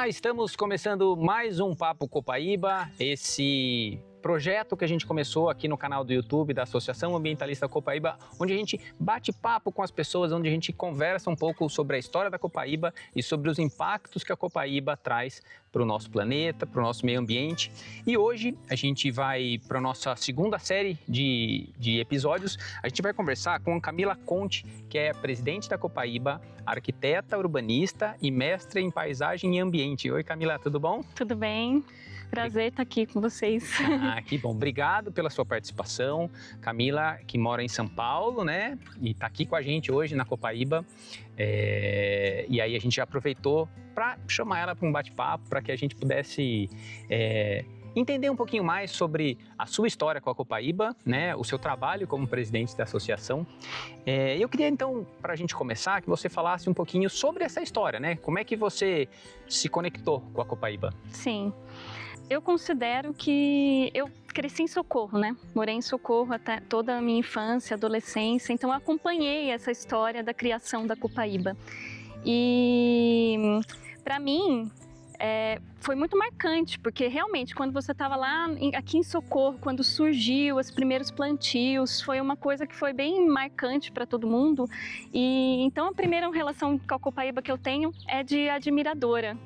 Olá, estamos começando mais um Papo Copaíba, esse projeto que a gente começou aqui no canal do YouTube da Associação Ambientalista Copaíba, onde a gente bate papo com as pessoas, onde a gente conversa um pouco sobre a história da Copaíba e sobre os impactos que a Copaíba traz para o nosso planeta, para o nosso meio ambiente. E hoje a gente vai para a nossa segunda série de episódios. A gente vai conversar com a Camila Conte, que é presidente da Copaíba, arquiteta, urbanista e mestre em paisagem e ambiente. Oi, Camila, tudo bom? Tudo bem. Prazer estar aqui com vocês. Ah, que bom. Obrigado pela sua participação. Camila, que mora em São Paulo, né? E está aqui com a gente hoje na Copaíba. E aí a gente já aproveitou para chamar ela para um bate-papo, para que a gente pudesse entender um pouquinho mais sobre a sua história com a Copaíba, né? O seu trabalho como presidente da associação. Eu queria então, para a gente começar, que você falasse um pouquinho sobre essa história, né? Como é que você se conectou com a Copaíba? Sim. Eu considero que eu cresci em Socorro, né? Morei em Socorro até toda a minha infância, adolescência, então eu acompanhei essa história da criação da Copaíba. E para mim foi muito marcante, porque realmente quando você estava lá aqui em Socorro, quando surgiu os primeiros plantios, foi uma coisa que foi bem marcante para todo mundo. E então a primeira relação com a Copaíba que eu tenho é de admiradora.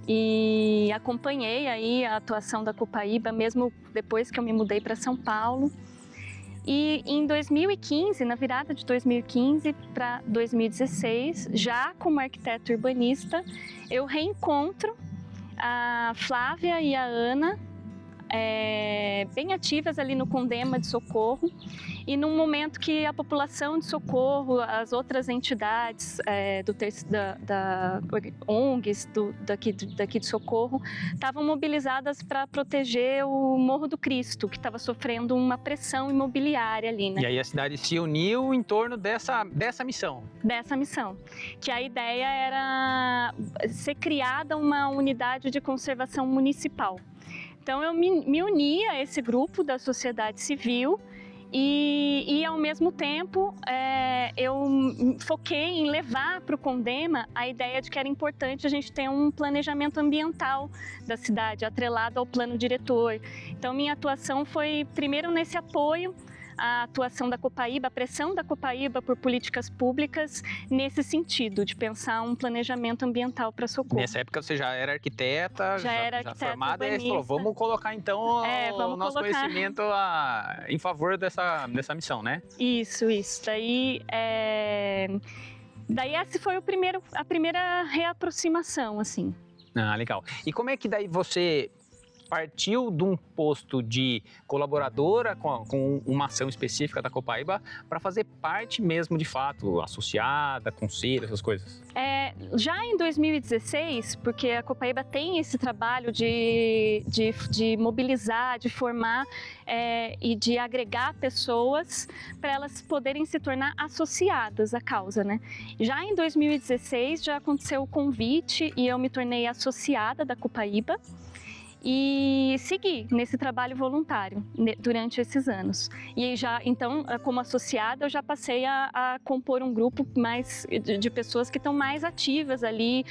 E acompanhei aí a atuação da Copaíba, mesmo depois que eu me mudei para São Paulo. E em 2015, na virada de 2015 para 2016, já como arquiteta urbanista, eu reencontro a Flávia e a Ana, bem ativas ali no Condema de Socorro, e num momento que a população de Socorro, as outras entidades da ONGs daqui de Socorro, estavam mobilizadas para proteger o Morro do Cristo, que estava sofrendo uma pressão imobiliária ali, né? E aí a cidade se uniu em torno dessa missão. Dessa missão, que a ideia era ser criada uma unidade de conservação municipal. Então eu me uni a esse grupo da sociedade civil e ao mesmo tempo eu foquei em levar para o Condema a ideia de que era importante a gente ter um planejamento ambiental da cidade, atrelado ao plano diretor. Então minha atuação foi primeiro nesse apoio a atuação da Copaíba, a pressão da Copaíba por políticas públicas nesse sentido, de pensar um planejamento ambiental para Socorro. Nessa época você já era arquiteta, já formada, e falou, vamos colocar então o nosso conhecimento em favor dessa missão, né? Isso. Daí essa foi a primeira reaproximação, assim. Ah, legal. E como é que daí você partiu de um posto de colaboradora com uma ação específica da Copaíba para fazer parte mesmo de fato, associada, conselho, essas coisas? Já em 2016, porque a Copaíba tem esse trabalho de mobilizar, de formar e de agregar pessoas para elas poderem se tornar associadas à causa, né? Já em 2016 já aconteceu o convite e eu me tornei associada da Copaíba. E segui nesse trabalho voluntário durante esses anos. E já, então, como associada, eu já passei a compor um grupo mais de pessoas que estão mais ativas ali,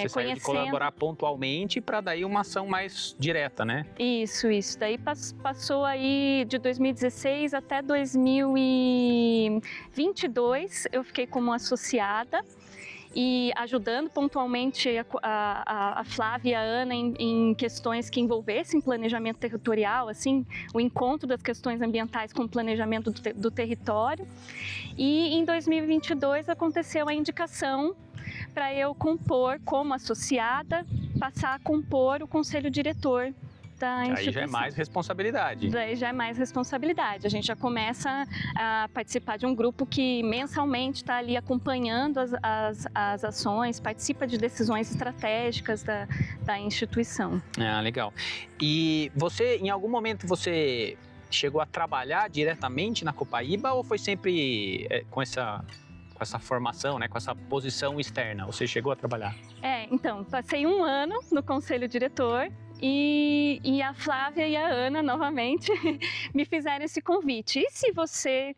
Você saiu de colaborar pontualmente para daí uma ação mais direta, né? Isso. Daí passou aí de 2016 até 2022, eu fiquei como associada. E ajudando pontualmente a Flávia e a Ana em questões que envolvessem planejamento territorial, assim, o encontro das questões ambientais com o planejamento do território. E em 2022 aconteceu a indicação para eu compor como associada, passar a compor o conselho diretor da instituição. Aí já é mais responsabilidade. Daí já é mais responsabilidade. A gente já começa a participar de um grupo que mensalmente está ali acompanhando as ações, participa de decisões estratégicas da instituição. Ah, legal. E você, em algum momento, você chegou a trabalhar diretamente na Copaíba ou foi sempre com essa formação, né, com essa posição externa? Você chegou a trabalhar? Então, passei um ano no conselho diretor. E a Flávia e a Ana, novamente, me fizeram esse convite. E se você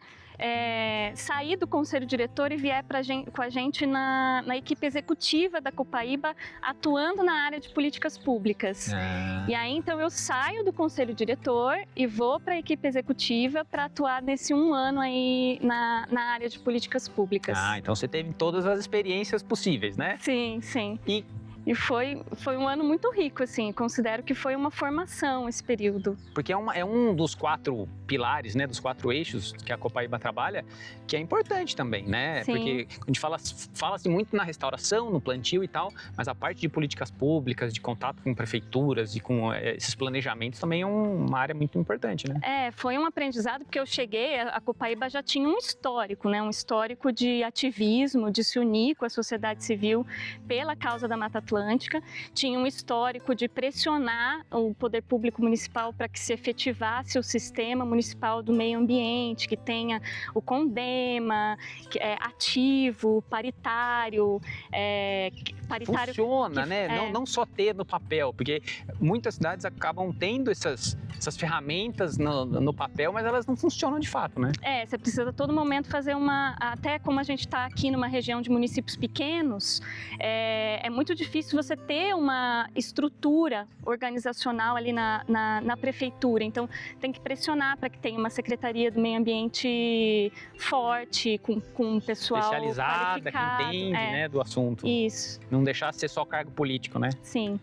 sair do conselho diretor e vier com a gente na equipe executiva da Copaíba, atuando na área de políticas públicas. E aí, então, eu saio do conselho diretor e vou para a equipe executiva para atuar nesse 1 ano aí na área de políticas públicas. Então você teve todas as experiências possíveis, né? Sim, sim. E foi um ano muito rico, assim, considero que foi uma formação esse período. Porque é um dos 4 pilares, né, dos 4 eixos que a Copaíba trabalha, que é importante também, né? Sim. Porque a gente fala-se muito na restauração, no plantio e tal, mas a parte de políticas públicas, de contato com prefeituras e com esses planejamentos também é uma área muito importante, né? Foi um aprendizado, porque eu cheguei, a Copaíba já tinha um histórico, né? Um histórico de ativismo, de se unir com a sociedade civil pela causa da Mata Atlântica, tinha um histórico de pressionar o poder público municipal para que se efetivasse o sistema municipal do meio ambiente, que tenha o CONDEMA, que é ativo, paritário. Funciona, né? Não só ter no papel, porque muitas cidades acabam tendo essas ferramentas no papel, mas elas não funcionam de fato, né? Você precisa a todo momento fazer até como a gente está aqui numa região de municípios pequenos, é muito difícil você ter uma estrutura organizacional ali na prefeitura. Então, tem que pressionar para que tenha uma secretaria do meio ambiente forte, com pessoal especializada, qualificado, que entende, né, do assunto. Isso. Não deixar de ser só cargo político, né? Sim.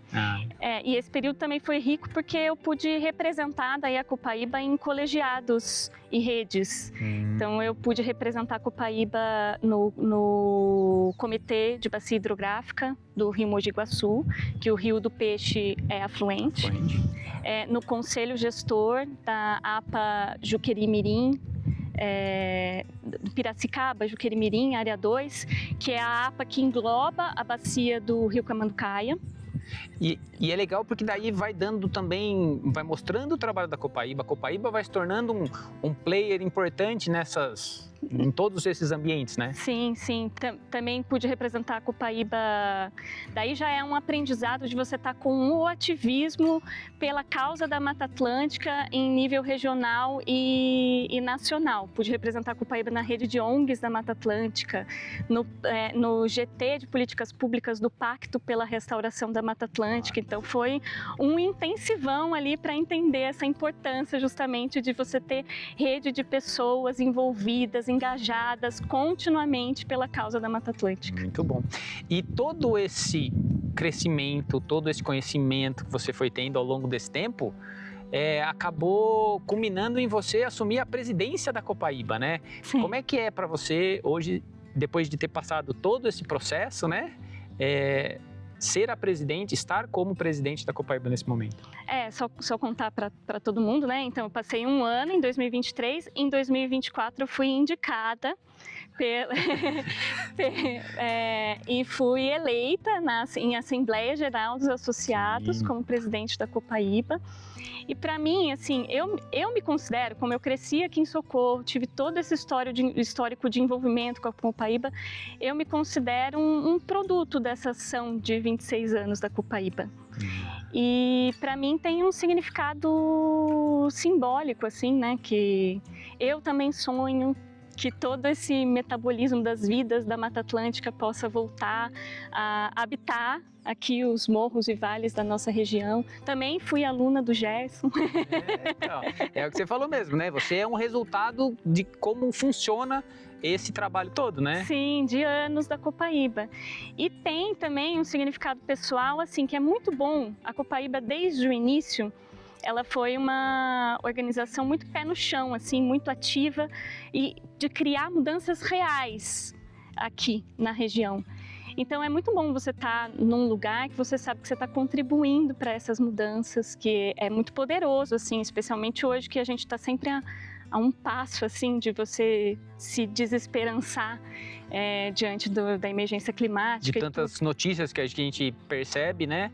E esse período também foi rico porque eu pude representar daí a Copaíba em colegiados e redes. Então, eu pude representar a Copaíba no Comitê de Bacia Hidrográfica do Rio Mogi Guaçu, que o Rio do Peixe é afluente. No Conselho Gestor da APA Juqueri-Mirim, do Piracicaba, Juqueri-Mirim, área 2, que é a APA que engloba a bacia do Rio Camanducaia. E é legal porque daí vai mostrando o trabalho da Copaíba. A Copaíba vai se tornando um player importante em todos esses ambientes, né? Sim, sim. Também pude representar a Copaíba. Daí já é um aprendizado de você estar com o ativismo pela causa da Mata Atlântica em nível regional e nacional. Pude representar a Copaíba na rede de ONGs da Mata Atlântica, no GT de Políticas Públicas do Pacto pela Restauração da Mata Atlântica. Então foi um intensivão ali para entender essa importância justamente de você ter rede de pessoas envolvidas, engajadas continuamente pela causa da Mata Atlântica. Muito bom. E todo esse crescimento, todo esse conhecimento que você foi tendo ao longo desse tempo, acabou culminando em você assumir a presidência da Copaíba, né? Sim. Como é que é para você hoje, depois de ter passado todo esse processo, né? Ser a presidente, estar como presidente da Copaíba nesse momento? Só contar para todo mundo, né? Então, eu passei 1 ano em 2023, em 2024 eu fui indicada e fui eleita em Assembleia Geral dos Associados como presidente da Copaíba. E para mim, assim, eu me considero, como eu cresci aqui em Socorro, tive todo esse histórico de envolvimento com a Copaíba, eu me considero um produto dessa ação de 26 anos da Copaíba. E para mim tem um significado simbólico, assim, né? Que eu também sonho que todo esse metabolismo das vidas da Mata Atlântica possa voltar a habitar aqui os morros e vales da nossa região. Também fui aluna do Gerson. É o que você falou mesmo, né? Você é um resultado de como funciona esse trabalho todo, né? Sim, de anos da Copaíba. E tem também um significado pessoal, assim, que é muito bom. A Copaíba, desde o início, ela foi uma organização muito pé no chão, assim, muito ativa e de criar mudanças reais aqui na região. Então é muito bom você estar num lugar que você sabe que você está contribuindo para essas mudanças, que é muito poderoso, assim, especialmente hoje que a gente está sempre a um passo, assim, de você se desesperançar diante da emergência climática. De tantas notícias que a gente percebe, né?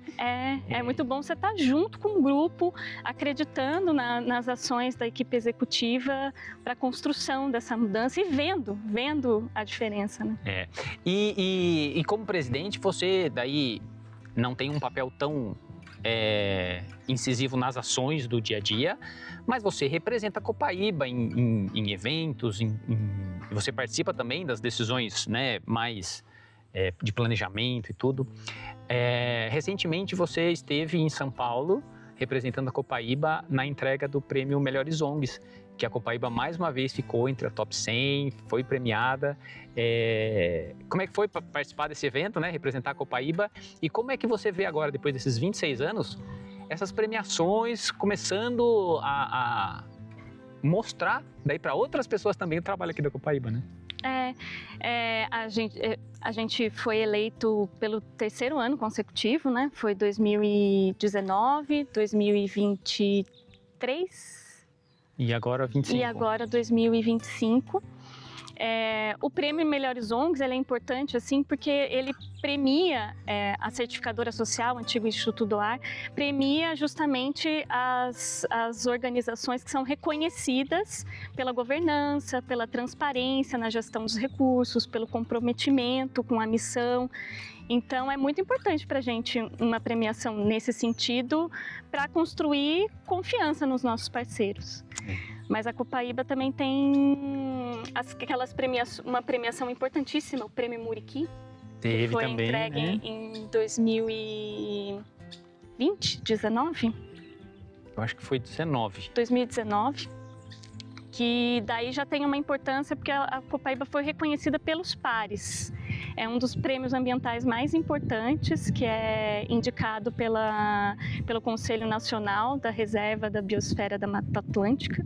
É muito bom você estar junto com o grupo, acreditando nas ações da equipe executiva para a construção dessa mudança e vendo a diferença, né? E como presidente, você daí não tem um papel tão incisivo nas ações do dia a dia, mas você representa a Copaíba em eventos, você participa também das decisões, né, mais de planejamento e tudo. Recentemente você esteve em São Paulo representando a Copaíba na entrega do prêmio Melhores ONGs, que a Copaíba mais uma vez ficou entre a top 100, foi premiada. Como é que foi participar desse evento, né, representar a Copaíba? E como é que você vê agora, depois desses 26 anos, essas premiações começando a mostrar daí para outras pessoas também o trabalho aqui da Copaíba, né? A gente foi eleito pelo 3º ano consecutivo, né? Foi 2019, 2023... E agora 25. E agora 2025. O prêmio Melhores ONGs ele é importante assim porque ele premia a certificadora social, antigo Instituto do Ar, premia justamente as organizações que são reconhecidas pela governança, pela transparência na gestão dos recursos, pelo comprometimento com a missão. Então, é muito importante para a gente uma premiação nesse sentido para construir confiança nos nossos parceiros. Mas a Copaíba também tem uma premiação importantíssima, o Prêmio Muriqui, que foi também, entregue em 2019? Eu acho que foi 2019. Que daí já tem uma importância porque a Copaíba foi reconhecida pelos pares. É um dos prêmios ambientais mais importantes, que é indicado pelo Conselho Nacional da Reserva da Biosfera da Mata Atlântica.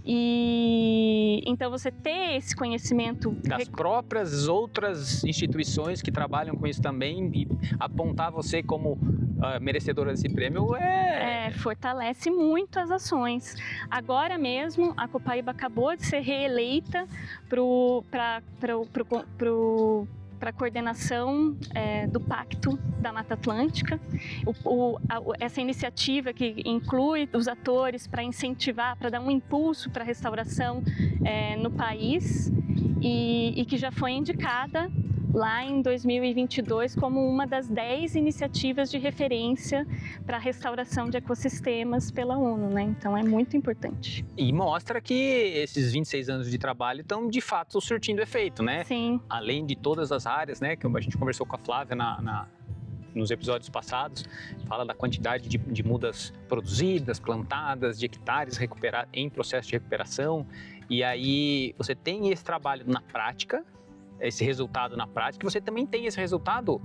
E então você ter esse conhecimento das próprias outras instituições que trabalham com isso também e apontar você como merecedora desse prêmio fortalece muito as ações. Agora mesmo a Copaíba acabou de ser reeleita para a coordenação do Pacto da Mata Atlântica. Essa iniciativa que inclui os atores para incentivar, para dar um impulso para a restauração no país e que já foi indicada lá em 2022 como uma das 10 iniciativas de referência para a restauração de ecossistemas pela ONU, né? Então é muito importante. E mostra que esses 26 anos de trabalho estão de fato surtindo efeito, né? Sim. Além de todas as áreas, né? Que a gente conversou com a Flávia nos episódios passados, fala da quantidade de mudas produzidas, plantadas, de hectares em processo de recuperação. E aí você tem esse trabalho na prática, esse resultado na prática, e você também tem esse resultado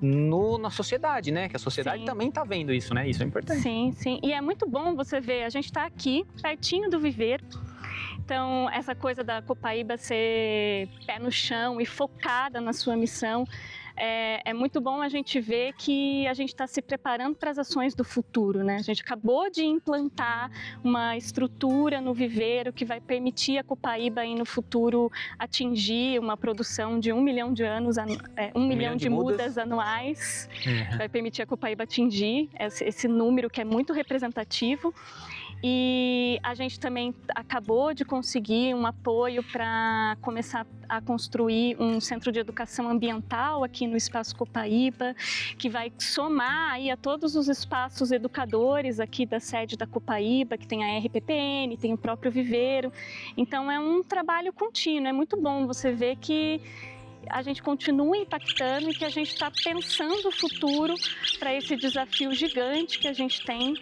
na sociedade, né? Que a sociedade Sim. também está vendo isso, né? Isso é importante. Sim, sim. E é muito bom você ver, a gente está aqui, pertinho do viveiro. Então, essa coisa da Copaíba ser pé no chão e focada na sua missão, é muito bom a gente ver que a gente está se preparando para as ações do futuro, né? A gente acabou de implantar uma estrutura no viveiro que vai permitir a Copaíba aí no futuro atingir uma produção de 1 milhão de milhão de mudas anuais. Vai permitir a Copaíba atingir esse número que é muito representativo. E a gente também acabou de conseguir um apoio para começar a construir um centro de educação ambiental aqui no Espaço Copaíba, que vai somar aí a todos os espaços educadores aqui da sede da Copaíba, que tem a RPPN, tem o próprio viveiro. Então é um trabalho contínuo, é muito bom você ver que a gente continua impactando e que a gente está pensando o futuro para esse desafio gigante que a gente tem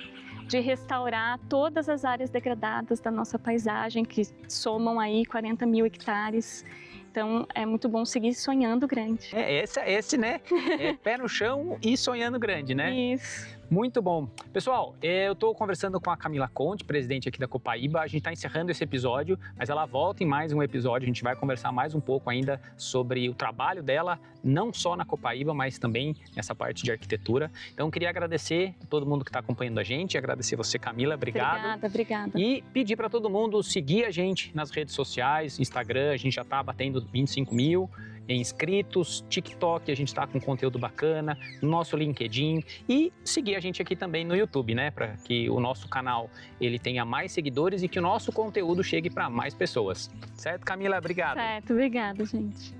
de restaurar todas as áreas degradadas da nossa paisagem, que somam aí 40 mil hectares. Então, é muito bom seguir sonhando grande. Esse, né? É pé no chão e sonhando grande, né? Isso. Muito bom. Pessoal, eu estou conversando com a Camila Conte, presidente aqui da Copaíba. A gente está encerrando esse episódio, mas ela volta em mais um episódio. A gente vai conversar mais um pouco ainda sobre o trabalho dela, não só na Copaíba, mas também nessa parte de arquitetura. Então, queria agradecer a todo mundo que está acompanhando a gente, agradecer você, Camila, obrigado. Obrigada. E pedir para todo mundo seguir a gente nas redes sociais, Instagram, a gente já está batendo 25 mil inscritos, TikTok, a gente está com conteúdo bacana, nosso LinkedIn e seguir a gente aqui também no YouTube, né? Para que o nosso canal ele tenha mais seguidores e que o nosso conteúdo chegue para mais pessoas. Certo, Camila? Obrigado. Certo, obrigada, gente.